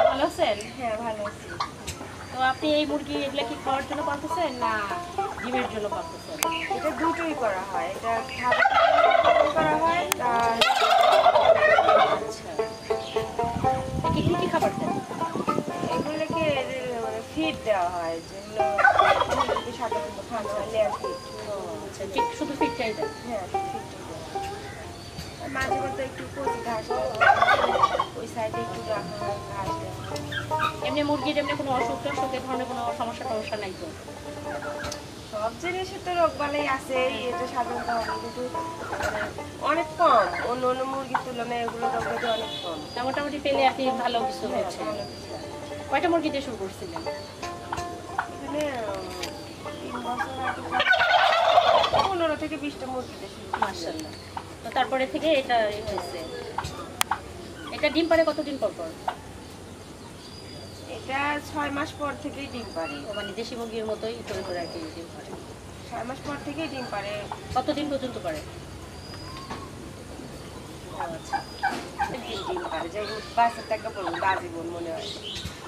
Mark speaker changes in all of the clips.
Speaker 1: ভালো আছেন? হ্যাঁ ভালো আছি। তো আপনি এই মুরগি এগুলা কি খাওয়ার জন্য পালতেছেন না ডিমের জন্য পালতেছেন?
Speaker 2: এটা দুটোই করা হয়, এটা খাবার করা হয় আর
Speaker 1: আচ্ছা, একে কি কি খাবার দেন?
Speaker 2: এগুলোকে মানে ফিড দেওয়া হয়, যেগুলো মুরগিকে সাধারণত খাওয়ানো হয় লেয়ার ফিড।
Speaker 1: আচ্ছা, ঠিক শুধু ফিটটাই দেন?
Speaker 2: হ্যাঁ ফিডটাই দেওয়া হয়। আর মাঝে মধ্যে একটু কচি ঘাস দেওয়া হয়, ওই সাইডে একটু রাখা হয় ঘাস দেওয়া হয়।
Speaker 1: এমনি মুরগির এমনি কোনো অসুখ টসুখ এ ধরনের কোনো সমস্যা টমস্যা নাই তো?
Speaker 2: সব জিনিসের তো রোগ বালাই আছে, এটা সাধারণত হবে, কিন্তু মানে অনেক কম, অন্য অন্য মুরগির তুলনায় এগুলো রোগ ব্যাধি অনেক কম।
Speaker 1: মোটামুটি পেলে আপনি ভালো কিছু হচ্ছে।
Speaker 2: ভালো কিছু।
Speaker 1: কয়টা মুরগি দিয়ে শুরু করছিলেন?
Speaker 2: এখানে 3 বছর আগে 15 থেকে 20টা মুরগি দেশি।
Speaker 1: মাশাআল্লাহ। তো তারপরে থেকে এটা হয়েছে। এটা ডিম পারে কতদিন পর পর?
Speaker 2: এটা 6 মাস পর থেকেই ডিম পারে।
Speaker 1: মানে দেশি মুরগির মতোই করে করে আর কি ডিম পারে।
Speaker 2: 6 মাস পর থেকেই ডিম পারে।
Speaker 1: কতদিন পর্যন্ত পারে? আচ্ছা,
Speaker 2: ডিম পারে, যে বাচ্চার টাকা পড়বে আজীবন মনে হয়।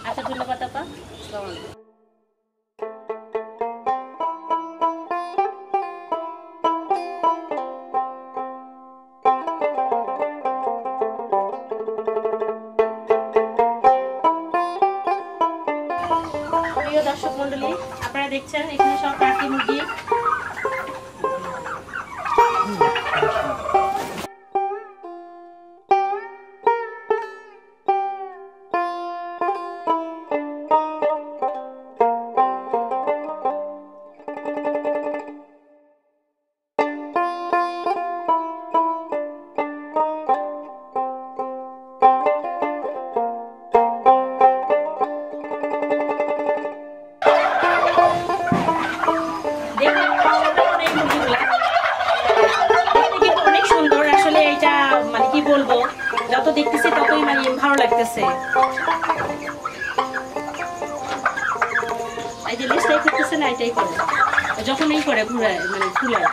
Speaker 1: আচ্ছা, ধন্যবাদ আপা। আসসালামু আলাইকুম। প্রিয় দর্শক মন্ডলী, আপনারা দেখছেন এখানে সব টার্কি মুরগি। বলবো, যত দেখতেছি ততই মানে ভালো লাগতেছে। এই যে লেজটাই করতেছে না, এটাই করে যখনই করে ঘুরায় মানে ফুলায়।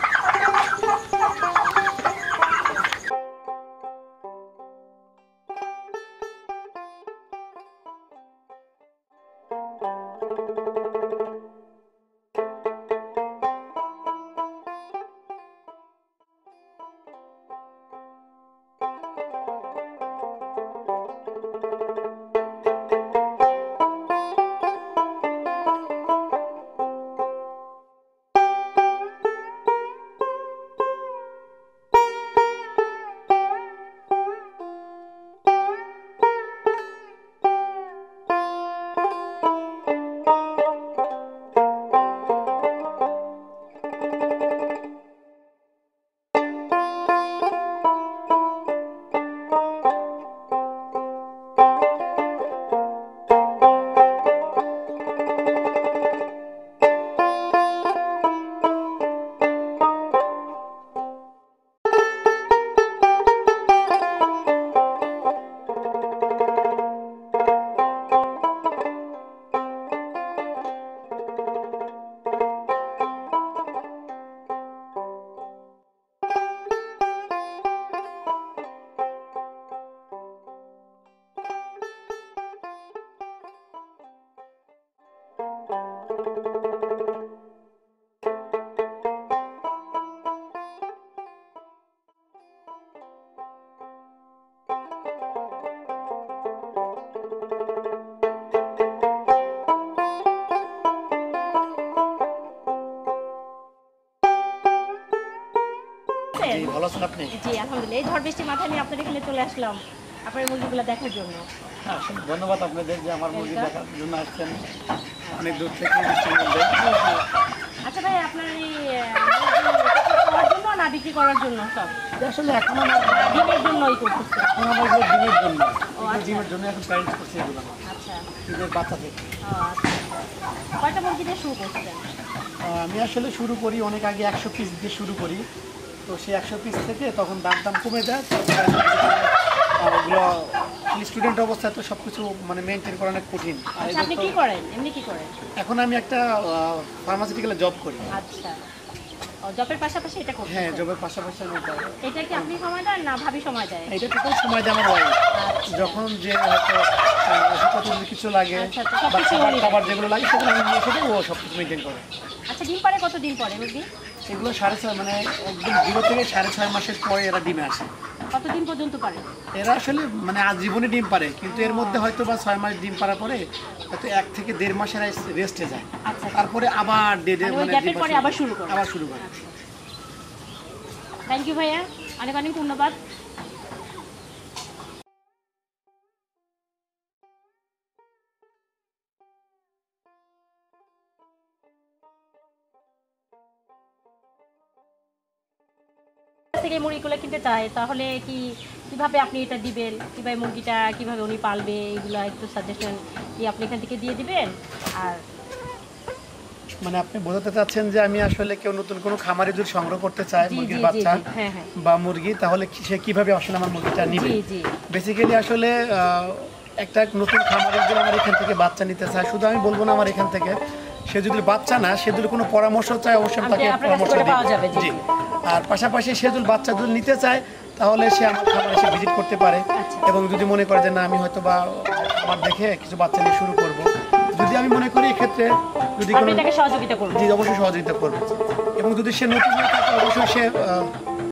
Speaker 1: ভালো আছেন আপনি? জি আলহামদুলিল্লাহ। এই ঝড় বৃষ্টি মাথায় নিয়ে আপনাদের এখানে চলে আসলাম আপনার মুরগিগুলো দেখার জন্য।
Speaker 3: হ্যাঁ, ধন্যবাদ আপনাদের যে আমার মুরগি দেখার জন্য আসছেন অনেক দূর থেকে বৃষ্টির মধ্যে।
Speaker 1: আচ্ছা ভাই, আপনার এই খাওয়ার জন্য না বিক্রি করার জন্য? সব
Speaker 3: আসলে এখন আমার
Speaker 1: ডিমের জন্যই করতেছে।
Speaker 3: এখন আমার ডিমের জন্য, ডিমের জন্য এখন প্যারেন্টস করছি এগুলো।
Speaker 1: আচ্ছা,
Speaker 3: ডিমের বাচ্চা থেকে।
Speaker 1: আচ্ছা, কয়টা মুরগি দিয়ে শুরু করছেন?
Speaker 3: আমি আসলে শুরু করি অনেক আগে 100 পিস দিয়ে শুরু করি। তো সেই 100 পিস থেকে তখন দাম কমে যায়। ওগুলো স্টুডেন্ট অবস্থায় তো সব কিছু মানে মেনটেন করা অনেক কঠিন।
Speaker 1: আচ্ছা, আপনি কি করেন? এমনি কি করেন?
Speaker 3: এখন আমি একটা ফার্মাসিউটিক্যালে জব করি।
Speaker 1: আচ্ছা, জবের পাশাপাশি এটা করতে
Speaker 3: হ্যাঁ জবের পাশাপাশি আমি এটা
Speaker 1: এটা কি আপনি সময় দেন না ভাবি সময় দেয়?
Speaker 3: এটা টোটাল সময় দেয় আমার ওয়াইফ। যখন যে হয়তো ওষুধপত্র যদি কিছু লাগে
Speaker 1: আচ্ছা, তো
Speaker 3: বা
Speaker 1: সবকিছু উনি
Speaker 3: খাবার যেগুলো লাগে সেগুলো আমি নিয়ে এসে ও সব কিছু মেনটেন করে।
Speaker 1: আচ্ছা, ডিম পারে কতদিন পরে মুরগি?
Speaker 3: এগুলো 6.5 মানে একদম 0 থেকে 6.5 মাসের পরে এরা ডিমে আসে।
Speaker 1: কতদিন পর্যন্ত পারে?
Speaker 3: এরা আসলে মানে আজীবনে ডিম পারে, কিন্তু এর মধ্যে হয়তো বা 6 মাস ডিম পারার পরে হয়তো 1 থেকে 1.5 মাসের রেস্টে যায়।
Speaker 1: আচ্ছা,
Speaker 3: তারপরে আবার
Speaker 1: মানে ওই গ্যাপের পরে আবার শুরু করে।
Speaker 3: আবার শুরু করে।
Speaker 1: থ্যাংক ইউ ভাইয়া, অনেক অনেক ধন্যবাদ। থেকে মুরগিগুলো কিনতে চায় তাহলে কিভাবে আপনি এটা দিবেন, কিভাবে মুরগিটা কিভাবে উনি পালবে, এগুলো একটু সাজেশন কি আপনি এখান থেকে দিয়ে দিবেন? আর
Speaker 3: মানে আপনি বোঝাতে চাচ্ছেন যে আমি আসলে কেউ নতুন কোনো খামারে যদি সংগ্রহ করতে চায়
Speaker 1: জি,
Speaker 3: মুরগির
Speaker 1: জি,
Speaker 3: বাচ্চা
Speaker 1: জি, হ্যাঁ, হ্যাঁ।
Speaker 3: বা মুরগি, তাহলে সে কিভাবে আসলে আমার মুরগিটা নিবে?
Speaker 1: জি, জি।
Speaker 3: বেসিক্যালি আসলে একটা নতুন খামারে যদি আমার এখান থেকে বাচ্চা নিতে চায়, শুধু আমি বলবো না আমার এখান থেকে, সে যদি বাচ্চা না, সে যদি কোনো পরামর্শ চায় অবশ্যই আমি তাকে
Speaker 1: আপনার কাছ
Speaker 3: পরামর্শ
Speaker 1: থেকে পাওয়া
Speaker 3: দিই।
Speaker 1: যাবে, জি,
Speaker 3: জি।
Speaker 1: জি।
Speaker 3: আর পাশাপাশি সে যদি বাচ্চা যদি নিতে চায় তাহলে সে আমার খামারে এসে ভিজিট করতে পারে।
Speaker 1: আচ্ছা।
Speaker 3: এবং যদি মনে করে যে না আমি হয়তো বা আমার দেখে কিছু বাচ্চা নিয়ে শুরু করব, যদি আমি মনে করি এক্ষেত্রে যদি
Speaker 1: আপনি
Speaker 3: কোনো
Speaker 1: তাকে সহযোগিতা করবেন।
Speaker 3: জি অবশ্যই সহযোগিতা করবে। এবং যদি সে নতুন হয়ে থাকে অবশ্যই সে